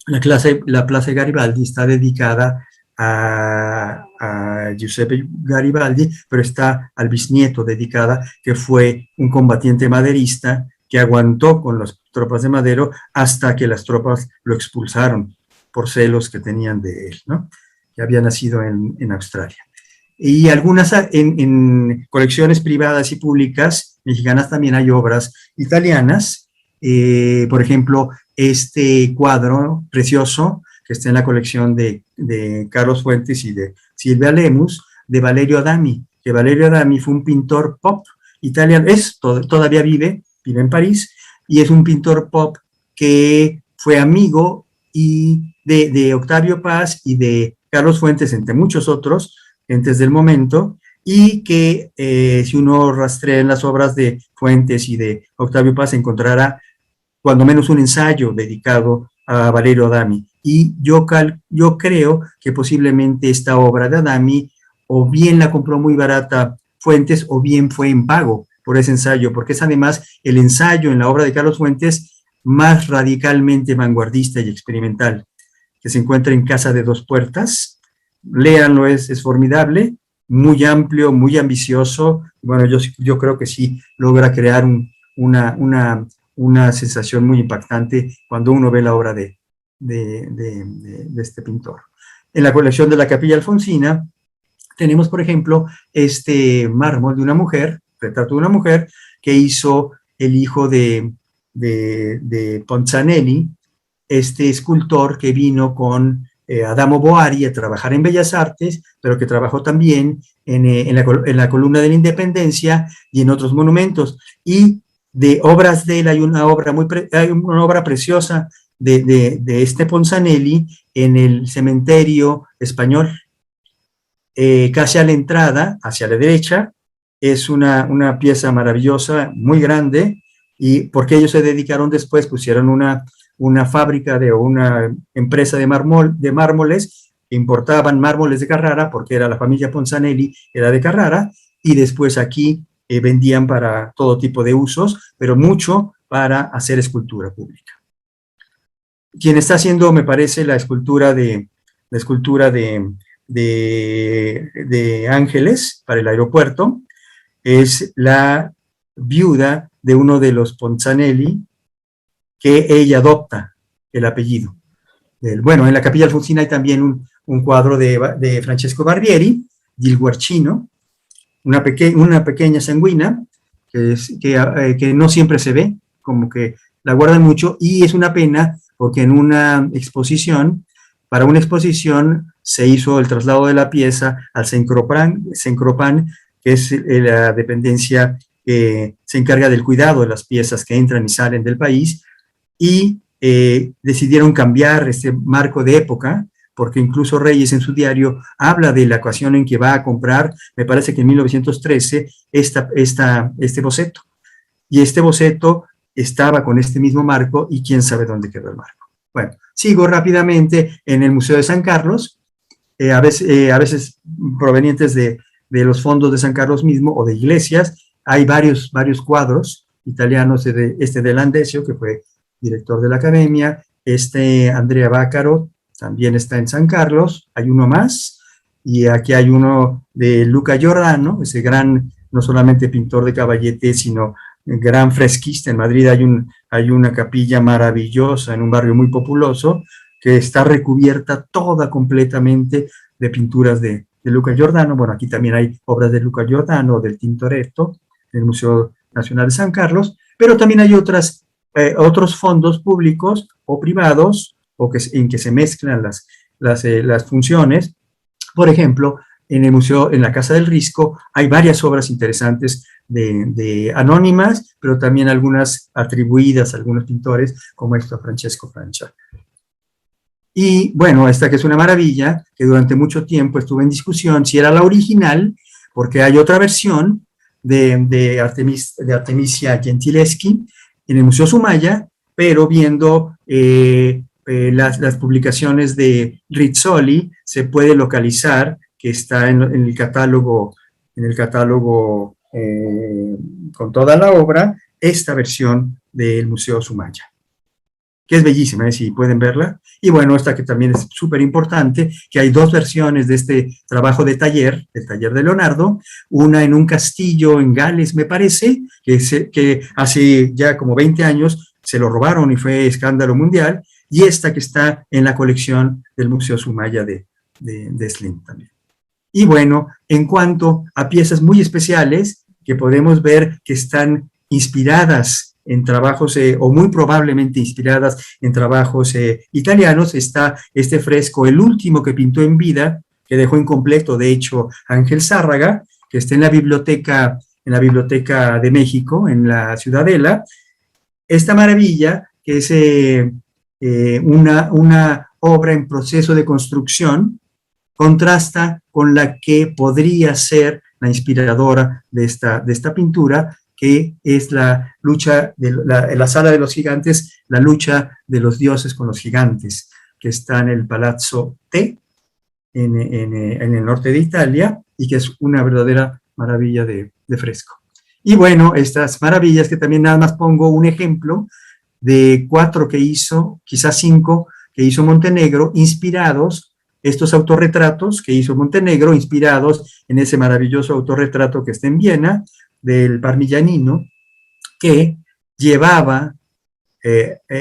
la Plaza Garibaldi está dedicada a Giuseppe Garibaldi, pero está al bisnieto dedicada, que fue un combatiente maderista que aguantó con las tropas de Madero hasta que las tropas lo expulsaron por celos que tenían de él, ¿no? Que había nacido en Australia. Y algunas en colecciones privadas y públicas mexicanas también hay obras italianas, por ejemplo, este cuadro precioso que está en la colección de Carlos Fuentes y de Silvia Lemus, de Valerio Adami, que Valerio Adami fue un pintor pop italiano, todavía vive en París, y es un pintor pop que fue amigo de Octavio Paz y de Carlos Fuentes, entre muchos otros, gentes del momento, y que si uno rastrea en las obras de Fuentes y de Octavio Paz, encontrará cuando menos un ensayo dedicado a Valerio Adami. Y yo creo que posiblemente esta obra de Adami o bien la compró muy barata Fuentes o bien fue en pago por ese ensayo, porque es además el ensayo en la obra de Carlos Fuentes más radicalmente vanguardista y experimental, que se encuentra en Casa de Dos Puertas. Léanlo, es formidable, muy amplio, muy ambicioso. Bueno, yo creo que sí logra crear una sensación muy impactante cuando uno ve la obra de este pintor. En la colección de la Capilla Alfonsina tenemos, por ejemplo, este mármol de una mujer, retrato de una mujer, que hizo el hijo de Ponzanelli, este escultor que vino con Adamo Boari a trabajar en Bellas Artes, pero que trabajó también en la Columna de la Independencia y en otros monumentos. Y de obras de él hay una obra preciosa de este Ponzanelli en el cementerio español, casi a la entrada, hacia la derecha. Es una pieza maravillosa, muy grande, y porque ellos se dedicaron después, pusieron una fábrica o una empresa de mármoles, importaban mármoles de Carrara, porque era la familia Ponzanelli, era de Carrara, y después aquí vendían para todo tipo de usos, pero mucho para hacer escultura pública. Quien está haciendo, me parece, la escultura de ángeles para el aeropuerto es la viuda de uno de los Ponzanelli, que ella adopta el apellido. Bueno, en la Capilla Alfonsina hay también un cuadro de Francesco Barbieri, Gil Guarcino, una pequeña sanguina que no siempre se ve, como que la guardan mucho, y es una pena porque para una exposición se hizo el traslado de la pieza al Cencropan, que es la dependencia que se encarga del cuidado de las piezas que entran y salen del país, y decidieron cambiar este marco de época, porque incluso Reyes en su diario habla de la ocasión en que va a comprar, me parece que en 1913, este boceto. Y este boceto estaba con este mismo marco y quién sabe dónde quedó el marco. Bueno, sigo rápidamente en el Museo de San Carlos, a veces provenientes de los fondos de San Carlos mismo o de iglesias. Hay varios cuadros italianos, de Landesio, que fue director de la academia, Andrea Bácaro también está en San Carlos, hay uno más, y aquí hay uno de Luca Giordano, ese gran, no solamente pintor de caballete, sino gran fresquista. En Madrid hay una capilla maravillosa en un barrio muy populoso, que está recubierta toda completamente de pinturas de Luca Giordano. Bueno, aquí también hay obras de Luca Giordano, del Tintoretto, en el Museo Nacional de San Carlos, pero también hay otros fondos públicos o privados, en que se mezclan las funciones. Por ejemplo, en la Casa del Risco hay varias obras interesantes de anónimas, pero también algunas atribuidas a algunos pintores, como esto a Francesco Francia. Y bueno, esta que es una maravilla, que durante mucho tiempo estuvo en discusión si era la original, porque hay otra versión de Artemisia Gentileschi en el Museo Sumaya, pero viendo las publicaciones de Rizzoli, se puede localizar que está en el catálogo con toda la obra, esta versión del Museo Sumaya. que es bellísima, si pueden verla. Y bueno, esta que también es súper importante, que hay dos versiones de este trabajo de taller, el taller de Leonardo, una en un castillo en Gales, me parece, que hace ya como 20 años se lo robaron y fue escándalo mundial, y esta que está en la colección del Museo Sumaya de Slim también. Y bueno, en cuanto a piezas muy especiales que podemos ver que están inspiradas en trabajos, o muy probablemente inspiradas en trabajos italianos, está este fresco, el último que pintó en vida, que dejó incompleto, de hecho, Ángel Zárraga, que está en la biblioteca de México, en la Ciudadela. Esta maravilla, que es una obra en proceso de construcción, contrasta con la que podría ser la inspiradora de esta pintura, que es la lucha, la sala de los gigantes, la lucha de los dioses con los gigantes, que está en el Palazzo T, en el norte de Italia, y que es una verdadera maravilla de fresco. Y bueno, estas maravillas, que también nada más pongo un ejemplo de 4 que hizo, quizás 5, que hizo Montenegro, inspirados, estos autorretratos que hizo Montenegro, inspirados en ese maravilloso autorretrato que está en Viena, del Parmigianino, que llevaba,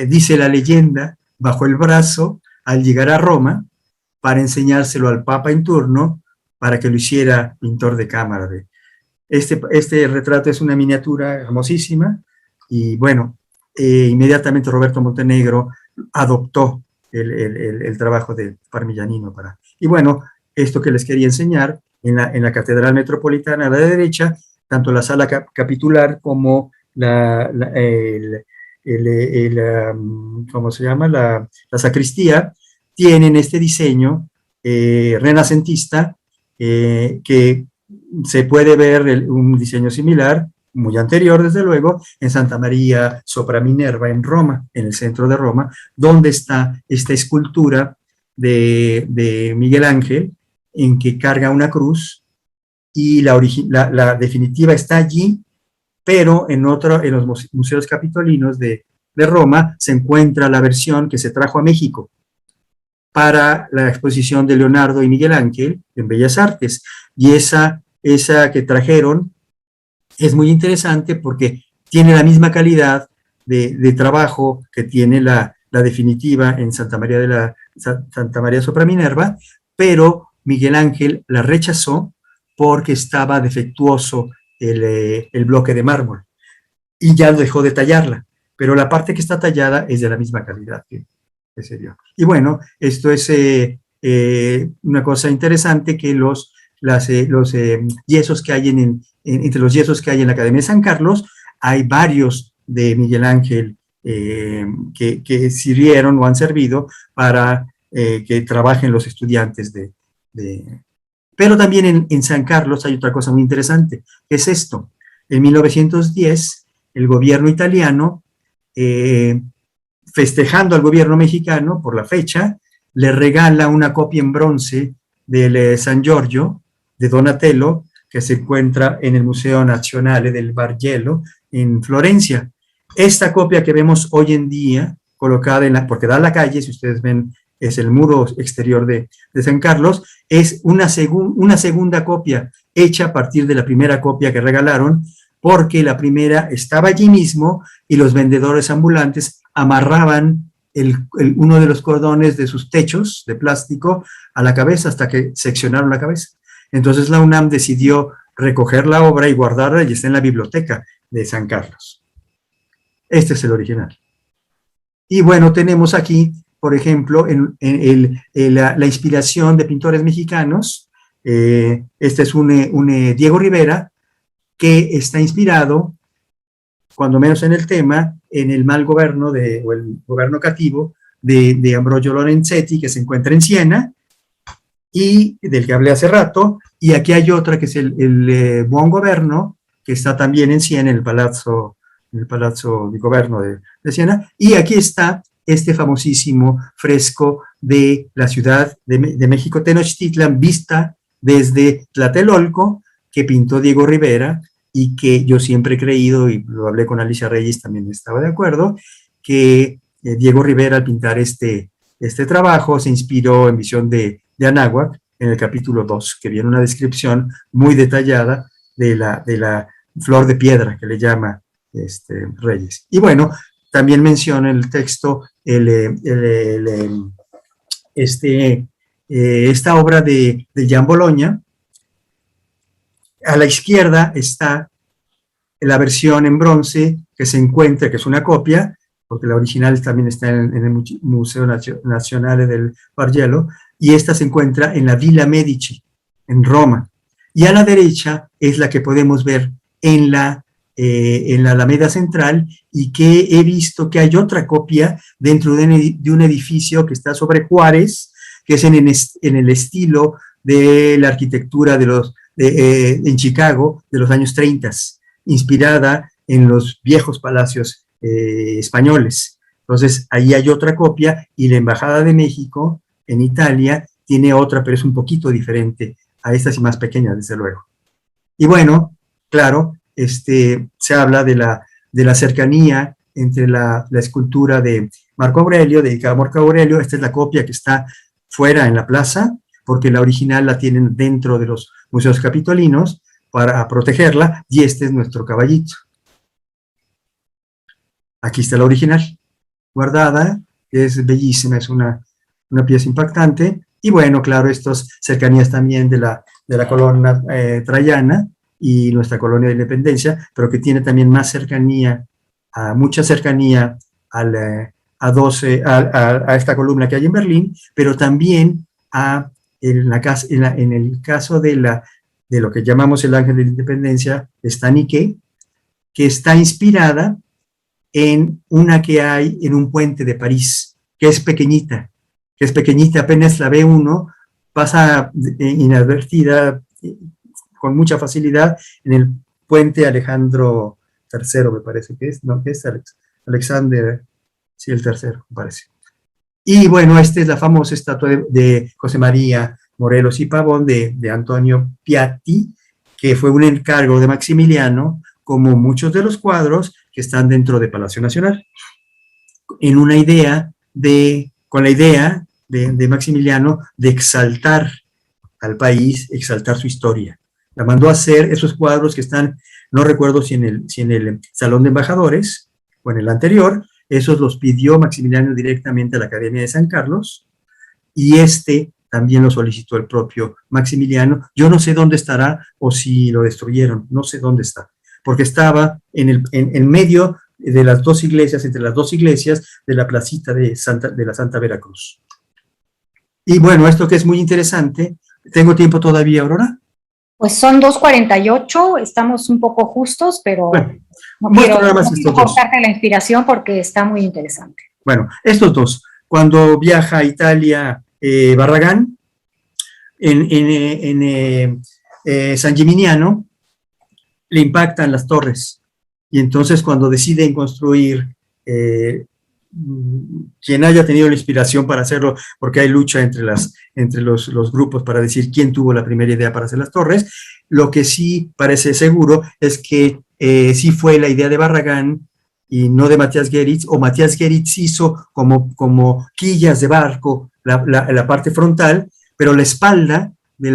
dice la leyenda, bajo el brazo al llegar a Roma, para enseñárselo al Papa en turno, para que lo hiciera pintor de cámara. Este retrato es una miniatura hermosísima, y bueno, inmediatamente Roberto Montenegro adoptó el trabajo de Parmigianino. Y bueno, esto que les quería enseñar, en la Catedral Metropolitana a la derecha, tanto la sala capitular como ¿cómo se llama? La sacristía, tienen este diseño renacentista, que se puede ver un diseño similar, muy anterior desde luego, en Santa María sopra Minerva en Roma, en el centro de Roma, donde está esta escultura de Miguel Ángel, en que carga una cruz, y la definitiva está allí, pero en los museos capitolinos de Roma se encuentra la versión que se trajo a México para la exposición de Leonardo y Miguel Ángel en Bellas Artes, y esa que trajeron es muy interesante porque tiene la misma calidad de trabajo que tiene la definitiva en Santa María sopra Minerva, pero Miguel Ángel la rechazó porque estaba defectuoso el bloque de mármol, y ya dejó de tallarla, pero la parte que está tallada es de la misma calidad que se dio. Y bueno, esto es una cosa interesante, que los yesos que hay entre los yesos que hay en la Academia de San Carlos, hay varios de Miguel Ángel que sirvieron o han servido para que trabajen los estudiantes Pero también en San Carlos hay otra cosa muy interesante, que es esto. En 1910, el gobierno italiano, festejando al gobierno mexicano por la fecha, le regala una copia en bronce del San Giorgio de Donatello, que se encuentra en el Museo Nazionale del Bargello en Florencia. Esta copia que vemos hoy en día, colocada porque da a la calle, si ustedes ven, es el muro exterior de San Carlos, es una segunda copia hecha a partir de la primera copia que regalaron, porque la primera estaba allí mismo y los vendedores ambulantes amarraban uno de los cordones de sus techos de plástico a la cabeza hasta que seccionaron la cabeza. Entonces la UNAM decidió recoger la obra y guardarla, y está en la biblioteca de San Carlos. Este es el original. Y bueno, tenemos aquí, por ejemplo, la inspiración de pintores mexicanos. Este es un Diego Rivera, que está inspirado, cuando menos en el tema, en el mal gobierno o el gobierno cativo de Ambrogio Lorenzetti, que se encuentra en Siena, y del que hablé hace rato. Y aquí hay otra que es el Buon Governo, que está también en Siena, en el Palazzo di Governo de Siena. Y aquí está este famosísimo fresco de la ciudad de México, Tenochtitlan, vista desde Tlatelolco, que pintó Diego Rivera, y que yo siempre he creído, y lo hablé con Alicia Reyes, también estaba de acuerdo, que Diego Rivera, al pintar este trabajo, se inspiró en Visión de Anáhuac, en el capítulo 2, que viene una descripción muy detallada de la flor de piedra que le llama Reyes. Y bueno, también menciona en el texto esta obra de Jean Bologna. A la izquierda está la versión en bronce que se encuentra, que es una copia, porque la original también está en el Museo Nazionale del Bargello, y esta se encuentra en la Villa Medici, en Roma. Y a la derecha es la que podemos ver en la Alameda Central, y que he visto que hay otra copia dentro de un edificio que está sobre Juárez, que es en el estilo de la arquitectura en Chicago de los años 30, inspirada en los viejos palacios españoles. Entonces, ahí hay otra copia, y la Embajada de México en Italia tiene otra, pero es un poquito diferente a estas y más pequeña, desde luego. Y bueno, claro, se habla de la cercanía entre la escultura de Marco Aurelio, dedicada a Marco Aurelio. Esta es la copia que está fuera en la plaza, porque la original la tienen dentro de los museos capitolinos para protegerla, y este es nuestro caballito. Aquí está la original, guardada, que es bellísima, es una pieza impactante. Y bueno, claro, estas cercanías también de la colonia traiana y nuestra colonia de Independencia, pero que tiene también más cercanía, mucha cercanía a esta columna que hay en Berlín, pero también en el caso de lo que llamamos el Ángel de la Independencia, está Nike, que está inspirada en una que hay en un puente de París, que es pequeñita, apenas la ve uno, pasa inadvertida, con mucha facilidad, en el puente Alejandro III, me parece que es, ¿no? Que es Alexander, sí, el tercero, me parece. Y bueno, esta es la famosa estatua de José María Morelos y Pavón, de Antonio Piatti, que fue un encargo de Maximiliano, como muchos de los cuadros que están dentro de Palacio Nacional, con la idea de Maximiliano de exaltar al país, exaltar su historia. La mandó a hacer esos cuadros que están, no recuerdo si en el Salón de Embajadores o en el anterior. Esos los pidió Maximiliano directamente a la Academia de San Carlos, y también lo solicitó el propio Maximiliano. Yo no sé dónde estará, o si lo destruyeron, no sé dónde está, porque estaba en medio de las dos iglesias, entre las dos iglesias de la placita de la Santa Veracruz. Y bueno, esto que es muy interesante. ¿Tengo tiempo todavía, Aurora? Pues son 2:48, estamos un poco justos, pero bueno, no quiero cortarte la inspiración porque está muy interesante. Bueno, estos dos. Cuando viaja a Italia Barragán, en San Gimignano, le impactan las torres, y entonces cuando deciden construir, quien haya tenido la inspiración para hacerlo, porque hay lucha entre los grupos para decir quién tuvo la primera idea para hacer las torres, lo que sí parece seguro es que sí fue la idea de Barragán y no de Matías Geritz, o Matías Geritz hizo como quillas de barco la parte frontal, pero la espalda de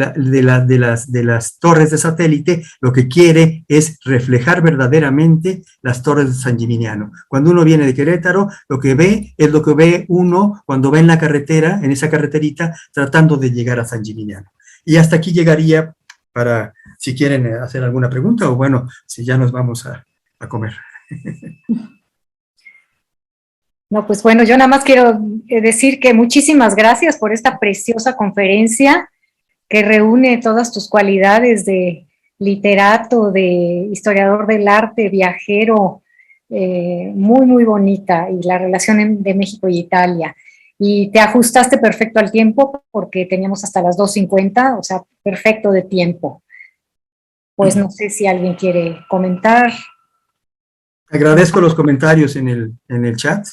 las torres de satélite lo que quiere es reflejar verdaderamente las torres de San Gimignano. Cuando uno viene de Querétaro, lo que ve es lo que ve uno cuando va en la carretera, en esa carreterita, tratando de llegar a San Gimignano. Y hasta aquí llegaría, para si quieren hacer alguna pregunta, o bueno, si ya nos vamos a comer. No, pues bueno, yo nada más quiero decir que muchísimas gracias por esta preciosa conferencia que reúne todas tus cualidades de literato, de historiador del arte, viajero, muy, muy bonita, y la relación de México y Italia. Y te ajustaste perfecto al tiempo, porque teníamos hasta las 2:50, o sea, perfecto de tiempo. Pues no sé si alguien quiere comentar. Agradezco los comentarios en el chat.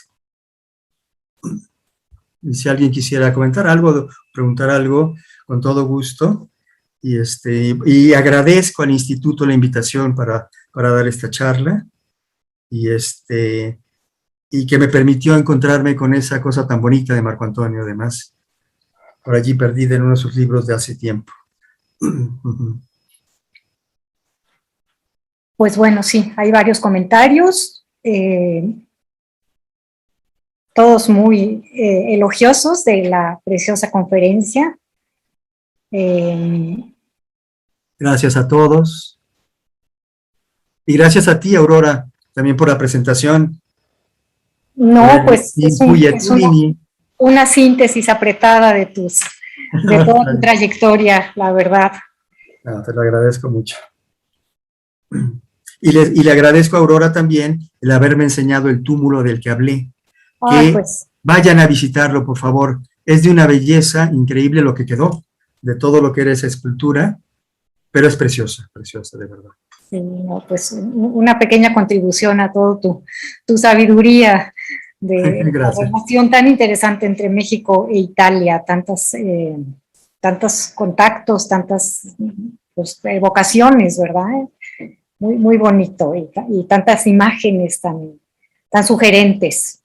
Y si alguien quisiera comentar algo, preguntar algo, con todo gusto. Y agradezco al instituto la invitación para dar esta charla. Y y que me permitió encontrarme con esa cosa tan bonita de Marco Antonio, además, por allí perdida en uno de sus libros de hace tiempo. Pues bueno, sí, hay varios comentarios, todos muy elogiosos de la preciosa conferencia. Gracias a todos. Y gracias a ti, Aurora, también por la presentación. No, pues es una síntesis apretada de toda tu trayectoria, la verdad. No, te lo agradezco mucho. Y le agradezco a Aurora también el haberme enseñado el túmulo del que hablé. Ay, pues. Vayan a visitarlo, por favor. Es de una belleza increíble lo que quedó, de todo lo que era esa escultura, pero es preciosa, preciosa, de verdad. Sí, no, pues una pequeña contribución a todo tu sabiduría de la relación tan interesante entre México e Italia, tantos contactos, tantas pues, evocaciones, ¿verdad? Muy, muy bonito y tantas imágenes tan sugerentes.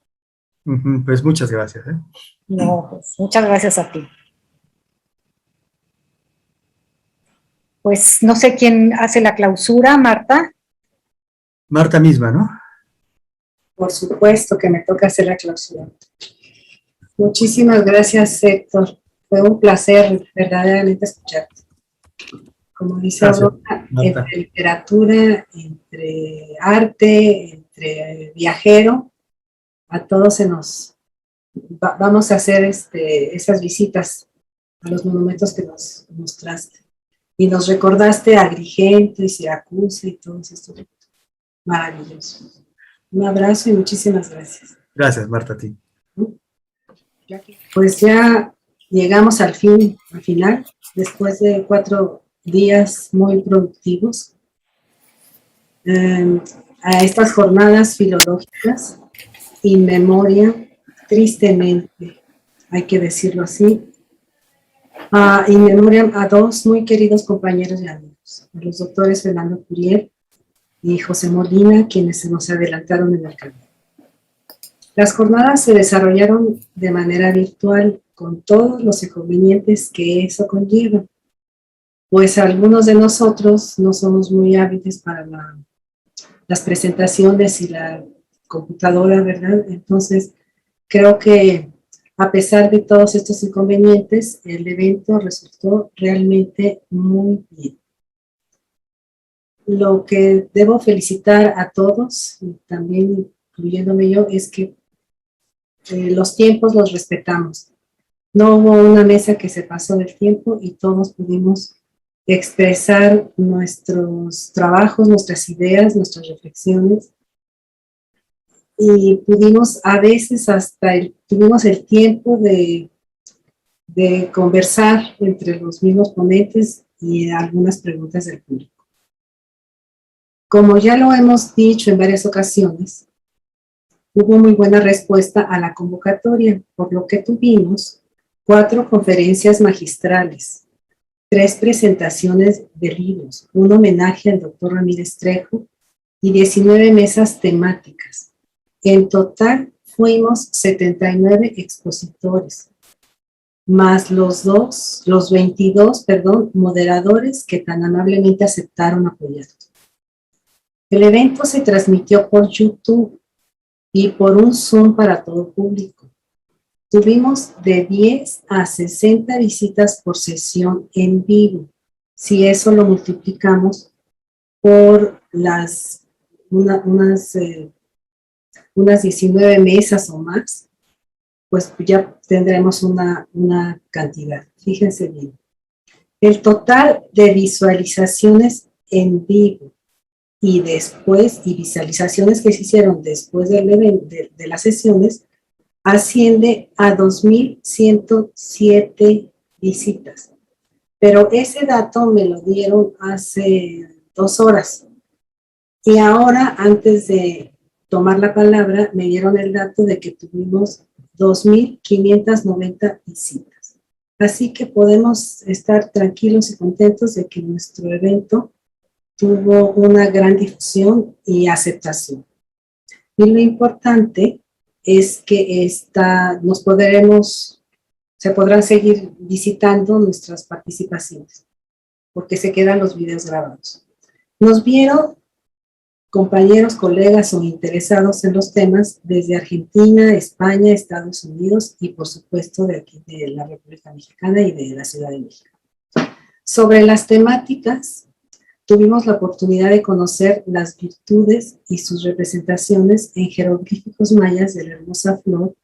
Pues muchas gracias. No, pues muchas gracias a ti. Pues no sé quién hace la clausura, Marta. Marta misma, ¿no? Por supuesto que me toca hacer la clausura. Muchísimas gracias, Héctor. Fue un placer verdaderamente escucharte. Como dice Aurora, entre literatura, entre arte, entre viajero, a todos vamos a hacer esas visitas a los monumentos que nos mostraste. Y nos recordaste a Agrigento y Siracusa y todos estos maravillosos. Un abrazo y muchísimas gracias. Gracias, Marta, a ti. Pues ya llegamos al final, después de 4 días muy productivos, a estas jornadas filológicas, in memoria, tristemente, hay que decirlo así, in memoria a 2 muy queridos compañeros y amigos, a los doctores Fernando Curiel y José Molina, quienes se nos adelantaron en el camino. Las jornadas se desarrollaron de manera virtual con todos los inconvenientes que eso conlleva, pues algunos de nosotros no somos muy hábiles para las presentaciones y la computadora, ¿verdad? Entonces, creo que a pesar de todos estos inconvenientes, el evento resultó realmente muy bien. Lo que debo felicitar a todos, y también incluyéndome yo, es que los tiempos los respetamos. No hubo una mesa que se pasó del tiempo y todos pudimos expresar nuestros trabajos, nuestras ideas, nuestras reflexiones. Y pudimos a veces tuvimos el tiempo de conversar entre los mismos ponentes y algunas preguntas del público. Como ya lo hemos dicho en varias ocasiones, hubo muy buena respuesta a la convocatoria, por lo que tuvimos 4 conferencias magistrales, 3 presentaciones de libros, un homenaje al doctor Ramírez Trejo y 19 mesas temáticas. En total fuimos 79 expositores, más los 22 moderadores que tan amablemente aceptaron apoyarnos. El evento se transmitió por YouTube y por un Zoom para todo público. Tuvimos de 10 a 60 visitas por sesión en vivo. Si eso lo multiplicamos por unas 19 mesas o más, pues ya tendremos una cantidad. Fíjense bien. El total de visualizaciones en vivo y visualizaciones que se hicieron después de las sesiones asciende a 2,107 visitas. Pero ese dato me lo dieron hace 2 horas. Y ahora, antes de tomar la palabra, me dieron el dato de que tuvimos 2,590 visitas. Así que podemos estar tranquilos y contentos de que nuestro evento tuvo una gran difusión y aceptación. Y lo importante es que se podrán seguir visitando nuestras participaciones, porque se quedan los videos grabados. Nos vieron compañeros, colegas o interesados en los temas desde Argentina, España, Estados Unidos y por supuesto de aquí de la República Mexicana y de la Ciudad de México. Sobre las temáticas, tuvimos la oportunidad de conocer las virtudes y sus representaciones en jeroglíficos mayas de la hermosa flor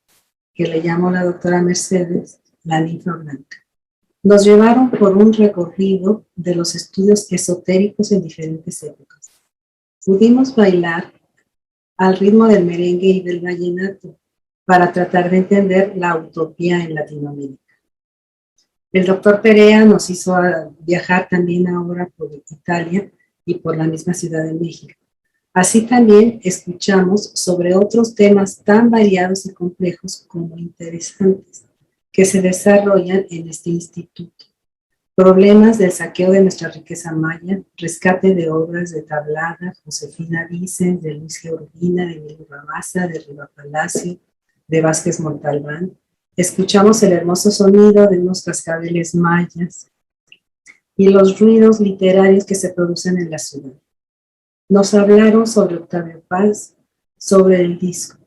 que le llamó la doctora Mercedes, la ninfa blanca. Nos llevaron por un recorrido de los estudios esotéricos en diferentes épocas. Pudimos bailar al ritmo del merengue y del vallenato para tratar de entender la utopía en Latinoamérica. El doctor Perea nos hizo viajar también ahora por Italia y por la misma Ciudad de México. Así también escuchamos sobre otros temas tan variados y complejos como interesantes que se desarrollan en este instituto. Problemas del saqueo de nuestra riqueza maya, rescate de obras de Tablada, Josefina Vicens, de Luis G. Urbina, de Emilio Rabasa, de Riva Palacio, de Vázquez Montalbán. Escuchamos el hermoso sonido de unos cascabeles mayas y los ruidos literarios que se producen en la ciudad. Nos hablaron sobre Octavio Paz, sobre el disco,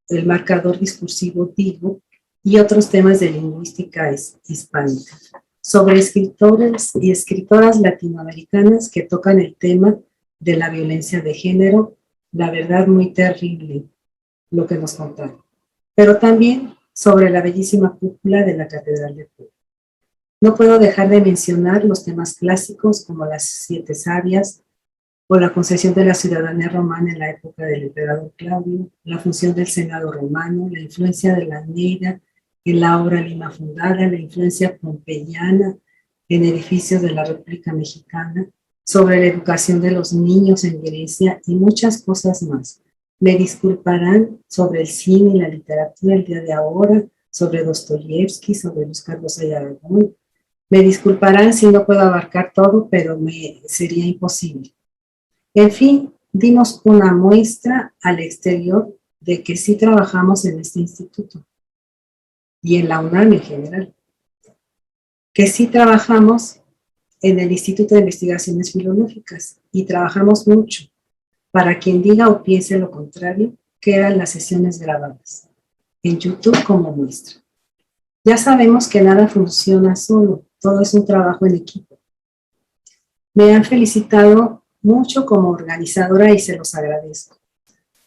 el marcador discursivo Digo y otros temas de lingüística hispánica, sobre escritores y escritoras latinoamericanas que tocan el tema de la violencia de género, la verdad muy terrible, lo que nos contaron, pero también sobre la bellísima cúpula de la Catedral de Puebla. No puedo dejar de mencionar los temas clásicos como las 7 sabias o la concesión de la ciudadanía romana en la época del emperador Claudio, la función del Senado romano, la influencia de la Neira en la obra Lima Fundada, la influencia pompeyana en edificios de la República Mexicana, sobre la educación de los niños en Grecia y muchas cosas más. Me disculparán sobre el cine y la literatura el día de ahora, sobre Dostoyevsky, sobre Luis Carlos Ayaragón. Me disculparán si no puedo abarcar todo, pero sería imposible. En fin, dimos una muestra al exterior de que sí trabajamos en este instituto y en la UNAM en general, que sí trabajamos en el Instituto de Investigaciones Filológicas y trabajamos mucho. Para quien diga o piense lo contrario, quedan las sesiones grabadas en YouTube como muestra. Ya sabemos que nada funciona solo, todo es un trabajo en equipo. Me han felicitado mucho como organizadora y se los agradezco.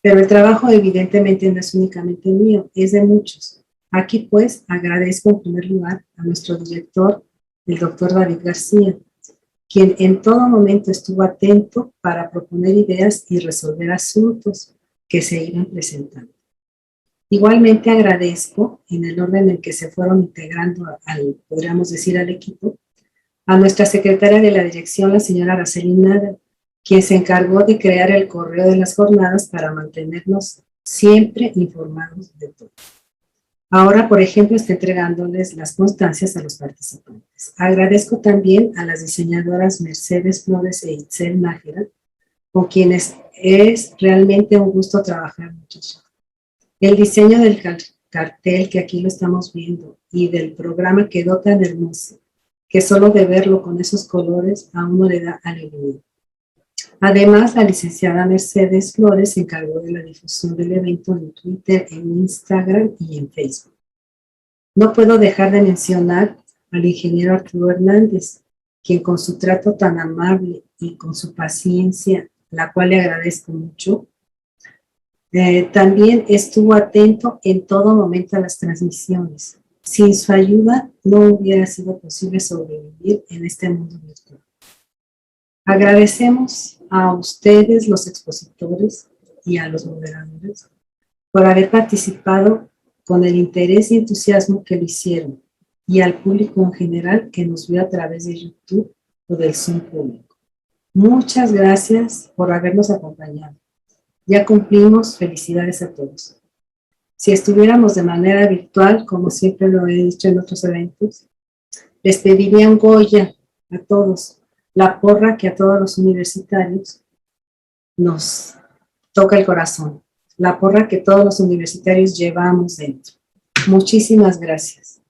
Pero el trabajo evidentemente no es únicamente mío, es de muchos. Aquí pues agradezco en primer lugar a nuestro director, el doctor David García, quien en todo momento estuvo atento para proponer ideas y resolver asuntos que se iban presentando. Igualmente agradezco, en el orden en que se fueron integrando podríamos decir, al equipo, a nuestra secretaria de la dirección, la señora Araceli Nada, quien se encargó de crear el correo de las jornadas para mantenernos siempre informados de todo. Ahora, por ejemplo, está entregándoles las constancias a los participantes. Agradezco también a las diseñadoras Mercedes Flores e Itzel Nájera, con quienes es realmente un gusto trabajar mucho. El diseño del cartel que aquí lo estamos viendo y del programa quedó tan hermoso que solo de verlo con esos colores a uno le da alegría. Además, la licenciada Mercedes Flores se encargó de la difusión del evento en Twitter, en Instagram y en Facebook. No puedo dejar de mencionar al ingeniero Arturo Hernández, quien con su trato tan amable y con su paciencia, la cual le agradezco mucho, también estuvo atento en todo momento a las transmisiones. Sin su ayuda no hubiera sido posible sobrevivir en este mundo virtual. Agradecemos a ustedes, los expositores, y a los moderadores por haber participado con el interés y entusiasmo que lo hicieron, y al público en general que nos vio a través de YouTube o del Zoom público. Muchas gracias por habernos acompañado. Ya cumplimos, felicidades a todos. Si estuviéramos de manera virtual, como siempre lo he dicho en otros eventos, les pediría un Goya a todos, la porra que a todos los universitarios nos toca el corazón. la porra que todos los universitarios llevamos dentro. Muchísimas gracias.